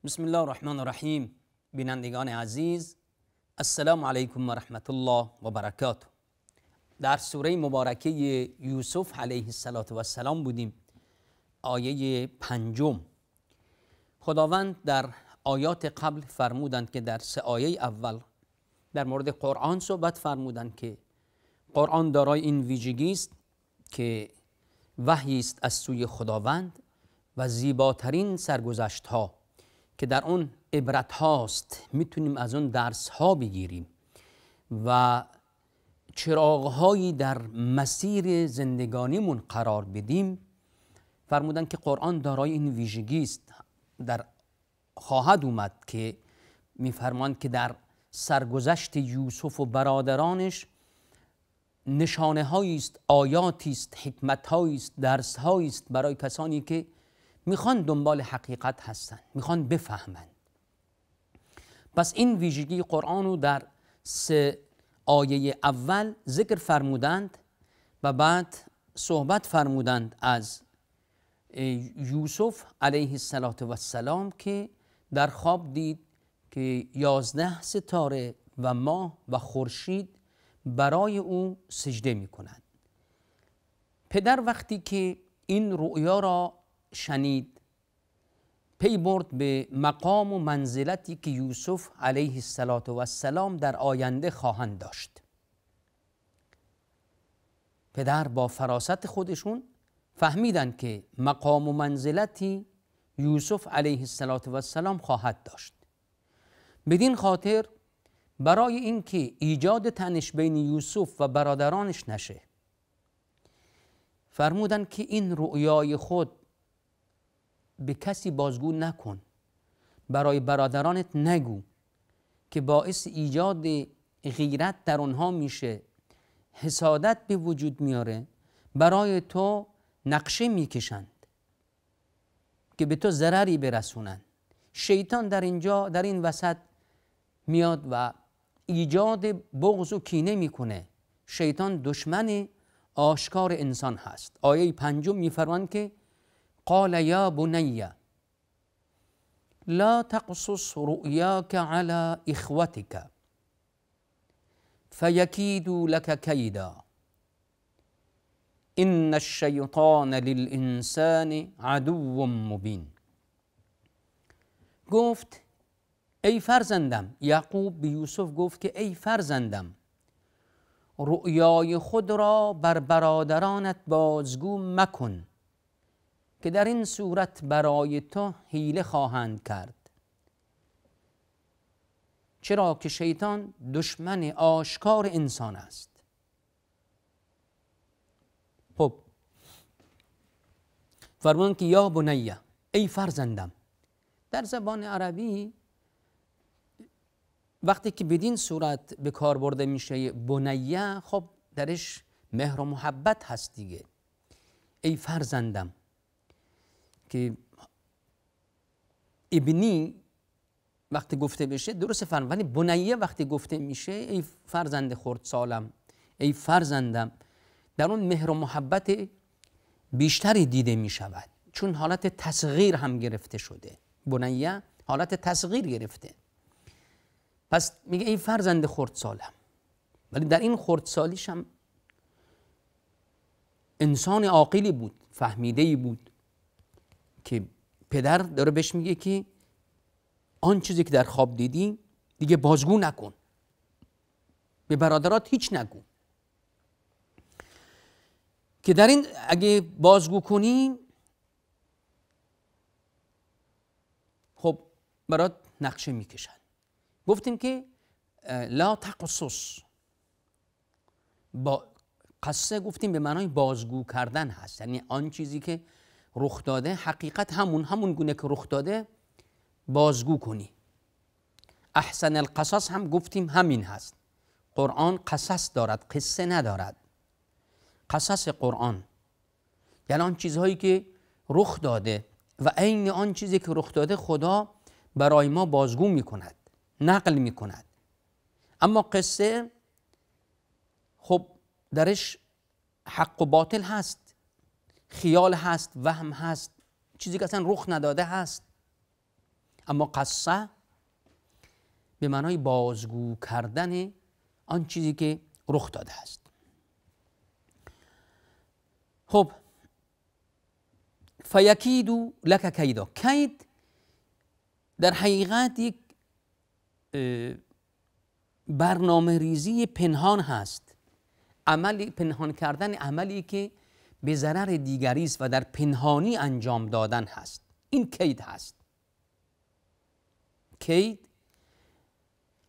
بسم الله الرحمن الرحیم. بینندگان عزیز، السلام علیکم و رحمت الله و برکاته. در سوره مبارکه یوسف علیه السلام بودیم. آیه 5. خداوند در آیات قبل فرمودند که در 3 آیه اول در مورد قرآن صحبت فرمودند که قرآن دارای این ویژگی است که وحی است از سوی خداوند و زیباترین سرگذشت ها که در اون عبرت هاست، میتونیم از اون درس ها بگیریم و چراغ هایی در مسیر زندگانیمون قرار بدیم. فرمودن که قرآن دارای این ویژگی است. در خواهد اومد که میفرمایند که در سرگذشت یوسف و برادرانش نشانه هایی است، آیاتی است، حکمت هایی است، درس هایی است برای کسانی که میخوان دنبال حقیقت هستن، میخوان بفهمند. پس این ویژگی قرآن رو در 3 آیه اول ذکر فرمودند و بعد صحبت فرمودند از یوسف علیه السلام که در خواب دید که 11 ستاره و ماه و خورشید برای او سجده میکنند. پدر وقتی که این رؤیا را شنید، پی برد به مقام و منزلتی که یوسف علیه السلام در آینده خواهند داشت. پدر با فراست خودشون فهمیدن که مقام و منزلتی یوسف علیه السلام خواهد داشت. بدین خاطر برای اینکه ایجاد تنش بین یوسف و برادرانش نشه، فرمودن که این رؤیای خود به کسی بازگو نکن، برای برادرانت نگو که باعث ایجاد غیرت در اونها میشه، حسادت به وجود میاره، برای تو نقشه میکشند که به تو ضرری برسونند. شیطان در این وسط میاد و ایجاد بغض و کینه میکنه. شیطان دشمن آشکار انسان هست. آیه 5 میفرمایند که قال یا بنی لا تقصص رؤیاک علی اخوتک فیکیدوا لک کیدا ان الشیطان للانسان عدو مبین. گفت ای فرزندم، یعقوب به یوسف گفت که ای فرزندم، رؤیای خود را بر برادرانت بازگو مکن که در این صورت برای تو حیله خواهند کرد، چرا که شیطان دشمن آشکار انسان است. خب فرمان که یا بنیه، ای فرزندم. در زبان عربی وقتی که بدین صورت به کار برده میشه بنیه، خب درش مهر و محبت هست دیگه. ای فرزندم که ابنی وقتی گفته بشه درست فرم، ولی بنیه وقتی گفته میشه ای فرزند خردسالم، ای فرزندم، در اون مهر و محبت بیشتری دیده میشود، چون حالت تصغیر هم گرفته شده. بنیه حالت تصغیر گرفته. پس میگه ای فرزند خردسالم، ولی در این خردسالیش هم انسان عاقلی بود، فهمیده‌ای بود که پدر داره بهش میگه که آن چیزی که در خواب دیدی دیگه بازگو نکن، به برادرات هیچ نگو، که در این اگه بازگو کنی خب برات نقشه میکشن. گفتیم که لا تقصص، با قصه گفتیم به معنای بازگو کردن هست، یعنی آن چیزی که رخ داده حقیقت همون گونه که رخ داده بازگو کنی. احسن القصص هم گفتیم همین هست. قرآن قصص دارد، قصه ندارد. قصص قرآن یعنی آن چیزهایی که رخ داده و عین آن چیزی که رخ داده خدا برای ما بازگو میکند، نقل میکند. اما قصه خب درش حق و باطل هست، خیال هست، وهم هست، چیزی که اصلا رخ نداده هست. اما قصه به معنای بازگو کردن آن چیزی که رخ داده است. خب فیکیدو لک کیدا، کید در حقیقت یک برنامه ریزی پنهان هست، عملی پنهان کردن، عملی که به ضرر دیگری است و در پنهانی انجام دادن هست. این کید هست. کید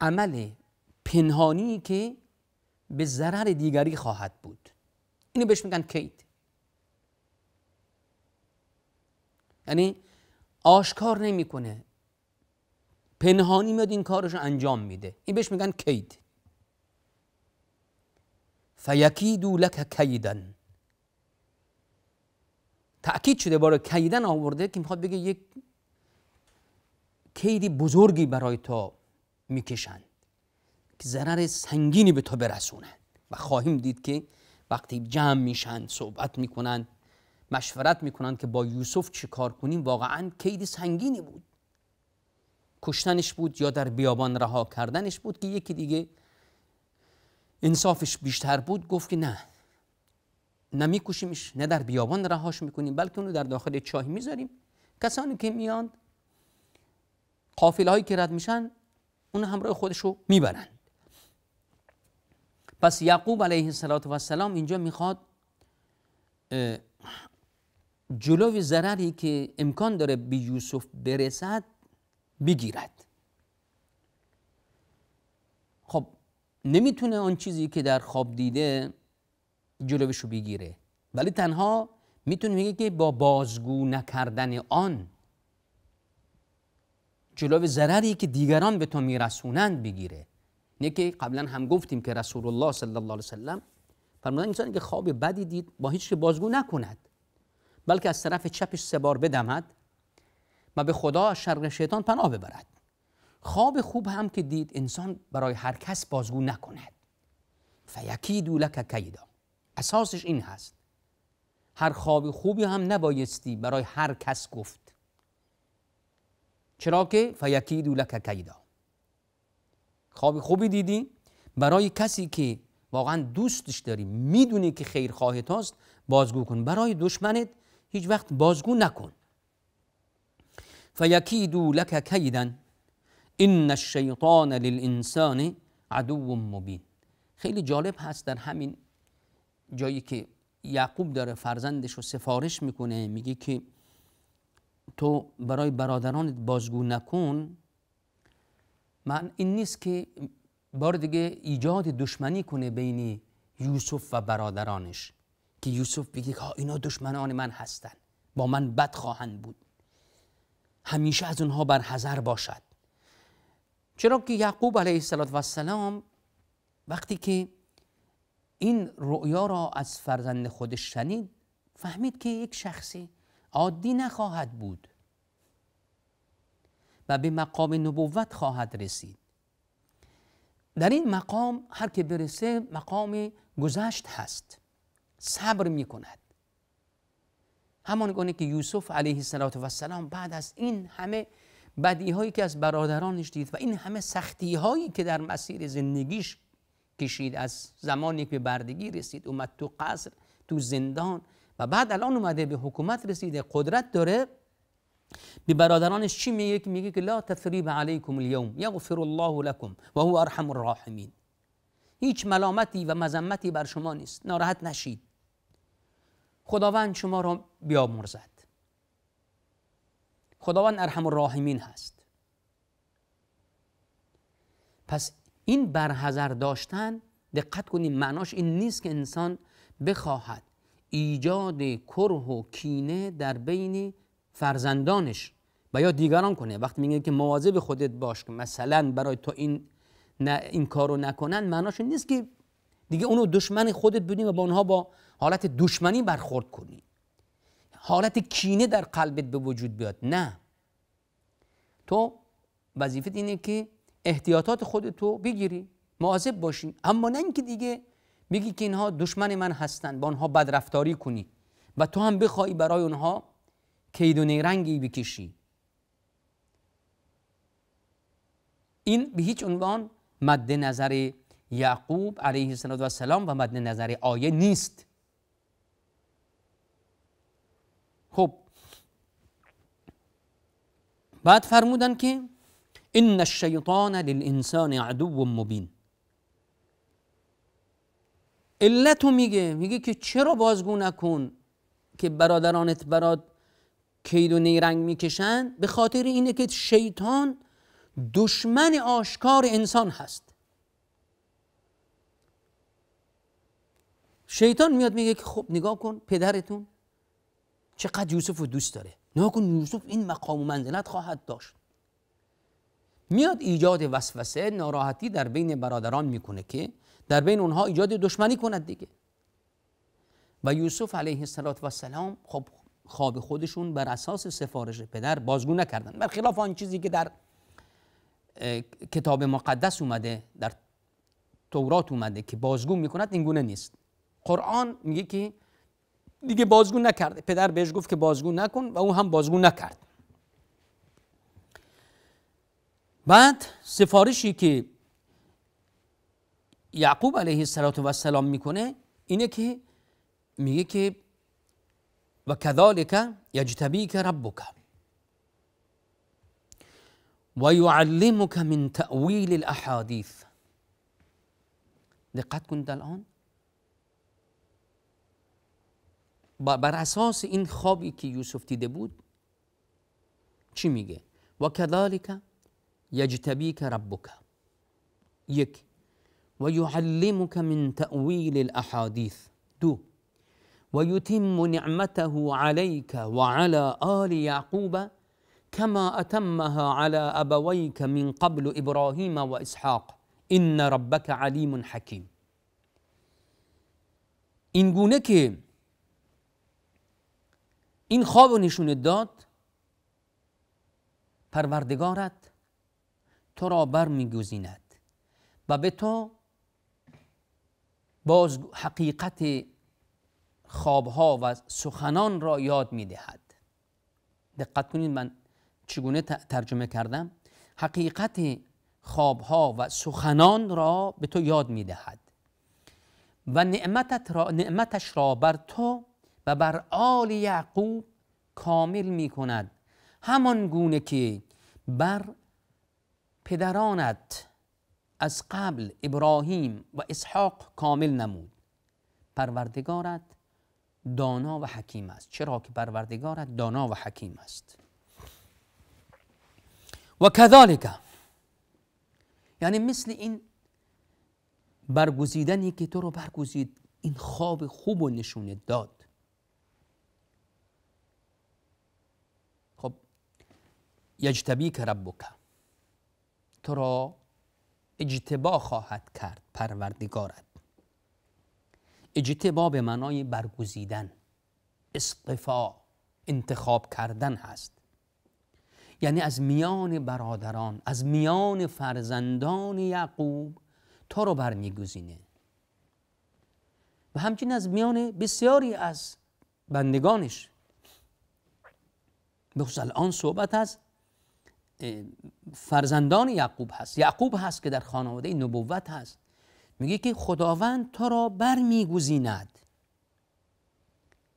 عمل پنهانی که به ضرر دیگری خواهد بود، اینو بهش میگن کید. یعنی آشکار نمیکنه، پنهانی میاد این کارش رو انجام میده، این بهش میگن کید. فیکیدو لک کیدن، تأکید شده باره کیدن آورده که میخواد بگه یک کیدی بزرگی برای تو میکشند که ضرر سنگینی به تو برسونند. و خواهیم دید که وقتی جمع میشن، صحبت میکنن، مشورت میکنن که با یوسف چه کار کنیم، واقعا کید سنگینی بود. کشتنش بود یا در بیابان رها کردنش بود، که یکی دیگه انصافش بیشتر بود، گفت که نه، نمیکشیمش، نه در بیابان رهاش میکنیم، بلکه اونو در داخل چاه میذاریم. کسانی که میان، قافله هایی که رد میشن، اون همراه خودشو میبرن. پس یعقوب علیه السلام اینجا میخواد جلوی ضرری که امکان داره به یوسف برسد بگیرد. خب نمیتونه آن چیزی که در خواب دیده جلوشو بگیره، ولی تنها میتونه میگه که با بازگو نکردن آن جلوی ضرری که دیگران به تو میرسونند بگیره. نه که قبلا هم گفتیم که رسول الله صلی الله علیه وسلم فرمودن انسانی که خواب بدی دید با هیچ بازگو نکند، بلکه از طرف چپش 3 بار بدمد و به خدا از شر شیطان پناه ببرد. خواب خوب هم که دید انسان برای هر کس بازگو نکند. فیکیدو لک کیدا، اساسش این هست. هر خواب خوبی هم نبایستی برای هر کس گفت، چرا که فیکیدو لک کیدا. خواب خوبی دیدی برای کسی که واقعا دوستش داری، میدونی که خیرخواه توست، بازگو کن. برای دشمنت هیچ وقت بازگو نکن. فیکیدو لک کیدا ان الشیطان للانسان عدو مبین. خیلی جالب هست در همین جایی که یعقوب داره فرزندش رو سفارش میکنه، میگه که تو برای برادرانت بازگو نکن، من این نیست که بار دیگه ایجاد دشمنی کنه بین یوسف و برادرانش، که یوسف بگه که اینا دشمنان من هستن، با من بد خواهند بود، همیشه از اونها بر حذر باشد. چرا که یعقوب علیه السلام وقتی که این رؤیا را از فرزند خودش شنید، فهمید که یک شخصی عادی نخواهد بود و به مقام نبوت خواهد رسید. در این مقام هر که برسه مقام گذشت هست، صبر می کند. همان گونه که یوسف علیه السلام بعد از این همه بدی هایی که از برادرانش دید و این همه سختی هایی که در مسیر زندگیش کشید، از زمانی که به بردگی رسید، اومد تو قصر، تو زندان، و بعد الان اومده به حکومت رسیده، قدرت داره، به برادرانش چی میگه؟ میگه که لا تثریب علیکم اليوم یغفر الله لكم و هو ارحم الراحمین. هیچ ملامتی و مذمتی بر شما نیست، ناراحت نشید، خداوند شما را بیامرزد، خداوند ارحم الراحمین هست. پس این برحذر داشتن، دقت کنیم، معناش این نیست که انسان بخواهد ایجاد کره و کینه در بین فرزندانش و یا دیگران کنه. وقتی میگه که مواظب خودت باش که مثلا برای تو این کارو نکنن، معناش این نیست که دیگه اونو دشمن خودت بدونی و با اونها با حالت دشمنی برخورد کنی، حالت کینه در قلبت به وجود بیاد. نه، تو وظیفت اینه که احتیاطات خودتو بگیری، مواظب باشی، اما نه اینکه دیگه بگی که اینها دشمن من هستن، با اونها بدرفتاری کنی و تو هم بخوای برای اونها کید و نیرنگی بکشی. این به هیچ عنوان مد نظر یعقوب علیه السلام و مد نظر آیه نیست. خب بعد فرمودن که ان الشیطان للانسان عدو مبین. علتو میگه که چرا بازگو نکن که برادرانت برات کید و نیرنگ میکشن، به خاطر اینه که شیطان دشمن آشکار انسان هست. شیطان میاد میگه که خب نگاه کن پدرتون چقدر یوسف رو دوست داره، نگاه کن یوسف این مقام و منزلت خواهد داشت. میاد ایجاد وسوسه، ناراحتی در بین برادران میکنه که در بین اونها ایجاد دشمنی کند دیگه. و یوسف علیه السلام خب خواب خودشون بر اساس سفارش پدر بازگو نکردن، برخلاف آن چیزی که در کتاب مقدس اومده، در تورات اومده که بازگو میکند، این گونه نیست. قرآن میگه که دیگه بازگو نکرده، پدر بهش گفت که بازگو نکن و او هم بازگو نکرد. بعد سفارشی که یعقوب علیه السلام میکنه اینه که میگه که و کذالک یجتبیک ربک و یعلمک من تأویل الاحادیث. دقت کنید الان بر اساس این خوابی که یوسف دیده بود چی میگه؟ و کذالک یجتبیک ربک، یک، و یعلمک من تأویل الاحادیث، دو، و یتم نعمته علیک و علی آل یعقوب كما اتمها على ابویک من قبل ابراهیم و اسحاق ان ربک علیم حکیم. این گونه که این خواب نشون داد، پروردگارت تو را برمیگزیند و به تو باز حقیقت خوابها و سخنان را یاد میدهد. دقت کنید من چگونه ترجمه کردم. حقیقت خوابها و سخنان را به تو یاد میدهد و نعمتش را بر تو و بر آل یعقوب کامل می کند، همان گونه که بر پدرانت از قبل ابراهیم و اسحاق کامل نمود. پروردگارت دانا و حکیم است، چرا که پروردگارت دانا و حکیم است. و کذالک، یعنی مثل این برگزیدنی که تو رو برگزید، این خواب خوب و نشونت داد. خب یجتبیک ربک، تو را اجتبا خواهد کرد پروردگارت. اجتبا به معنای برگزیدن، اصطفا، انتخاب کردن هست. یعنی از میان برادران، از میان فرزندان یعقوب تو رو برمیگزینه و همچنین از میان بسیاری از بندگانش. بخصوص الان صحبت از فرزندان یعقوب هست. یعقوب هست که در خانواده نبوت هست. میگه که خداوند تو را برمیگزیند،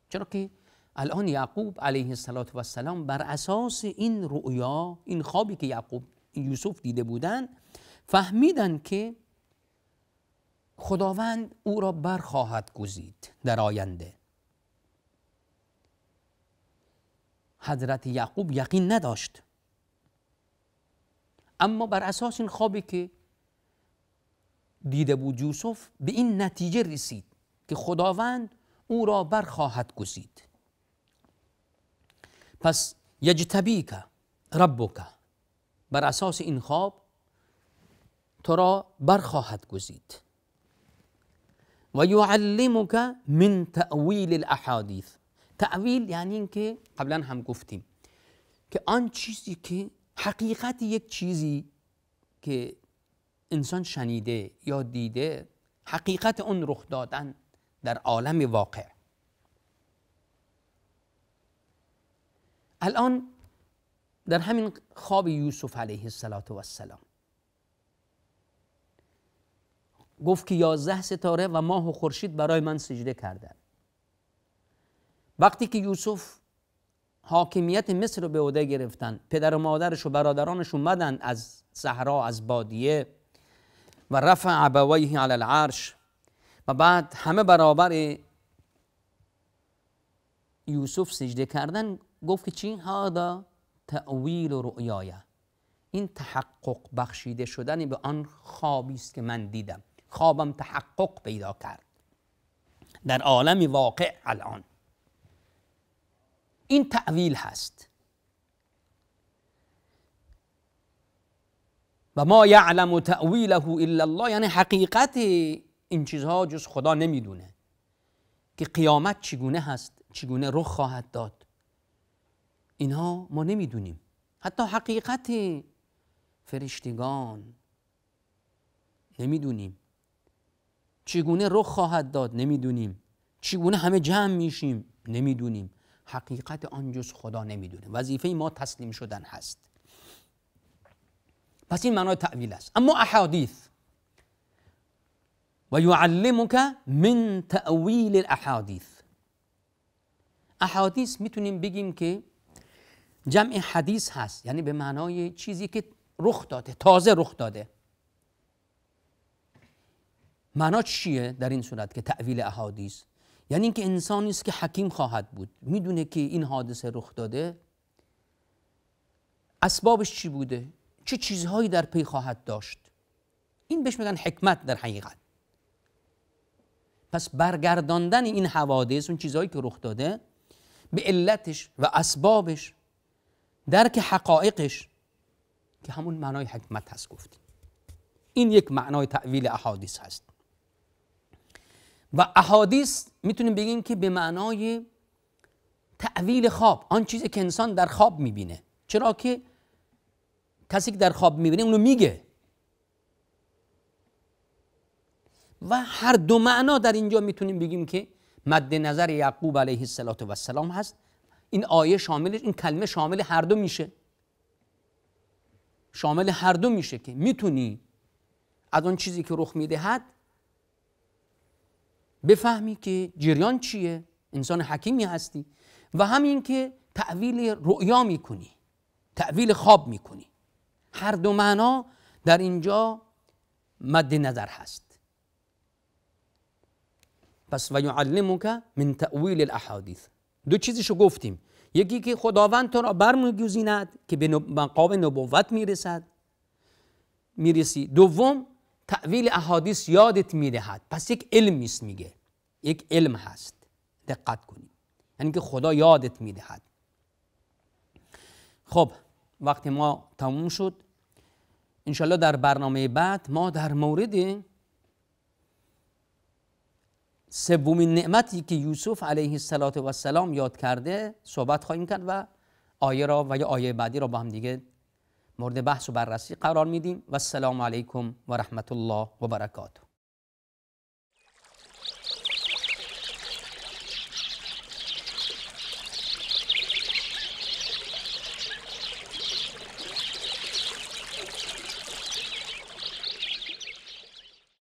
چرا که الان یعقوب علیه السلام بر اساس این رؤیا، این خوابی که یوسف دیده بودن، فهمیدن که خداوند او را برخواهد گزید در آینده. حضرت یعقوب یقین نداشت، اما بر اساس این خوابی که دیده بود یوسف به این نتیجه رسید که خداوند او را برخواهد گزید. پس یجتبیک ربک، بر اساس این خواب تو را برخواهد گزید. و یعلمک من تأویل الاحادیث. تأویل یعنی این که قبلا هم گفتیم که آن چیزی که حقیقت یک چیزی که انسان شنیده یا دیده، حقیقت اون رخ دادن در عالم واقع. الان در همین خواب یوسف علیه السلام گفت که 11 ستاره و ماه و خورشید برای من سجده کردند. وقتی که یوسف حاکمیت مصر رو به عهده گرفتن، پدر و مادرش و برادرانش اومدن از صحرا، از بادیه و رفع ابویه علی العرش و بعد همه برابر یوسف سجده کردن، گفت که چی؟ هذا تأویل رؤیای، این تحقق بخشیده شدن به آن خوابی است که من دیدم. خوابم تحقق پیدا کرد در عالم واقع الان. این تأویل هست. و ما یعلم تأویله الا الله، یعنی حقیقت این چیزها جز خدا نمیدونه که قیامت چگونه هست، چگونه رخ خواهد داد. اینها ما نمیدونیم. حتی حقیقت فرشتگان نمیدونیم، چگونه رخ خواهد داد نمیدونیم، چگونه همه جمع میشیم نمیدونیم. حقیقت آن جز خدا نمیدونه. وظیفه ما تسلیم شدن هست. پس این معنای تأویل است. اما احادیث و یعلمک من تأویل الاحادیث، احادیث میتونیم بگیم که جمع حدیث هست، یعنی به معنای چیزی که رخ داده، تازه رخ داده. معنا چیه در این صورت که تأویل احادیث؟ یعنی اینکه انسانی است که حکیم خواهد بود، میدونه که این حادثه رخ داده، اسبابش چی بوده، چه چیزهایی در پی خواهد داشت. این بهش میگن حکمت در حقیقت. پس برگرداندن این حوادث، اون چیزهایی که رخ داده، به علتش و اسبابش، درک حقایقش، که همون معنای حکمت هست گفتیم. این یک معنای تأویل احادیث هست. و احادیث میتونیم بگیم که به معنای تأویل خواب، آن چیزی که انسان در خواب میبینه. چرا که کسی که در خواب میبینه اونو میگه. و هر دو معنا در اینجا میتونیم بگیم که مد نظر یعقوب علیه السلام هست. این آیه شامل، این کلمه شامل هر دو میشه. شامل هر دو میشه که میتونی از اون چیزی که رخ میدهد بفهمی که جریان چیه، انسان حکیمی هستی، و همین که تأویل رؤیا میکنی، تأویل خواب میکنی. هر دو معنا در اینجا مد نظر هست. پس و یعلمک من تأویل الاحادیث، دو چیزشو گفتیم. یکی که خداوند تو را برمیگزیند که به مقام نبوت میرسی. دوم تأویل احادیث یادت میدهد. پس یک علم است، میگه یک علم هست. دقت کنید، یعنی که خدا یادت میدهد. خب وقتی ما تموم شد، انشالله در برنامه بعد ما در مورد سومین نعمتی که یوسف علیه السلام یاد کرده صحبت خواهیم کرد و آیه را و یا آیه بعدی را با هم دیگه مورد بحث و بررسی قرار میدیم. و السلام علیکم و رحمت الله و برکاته.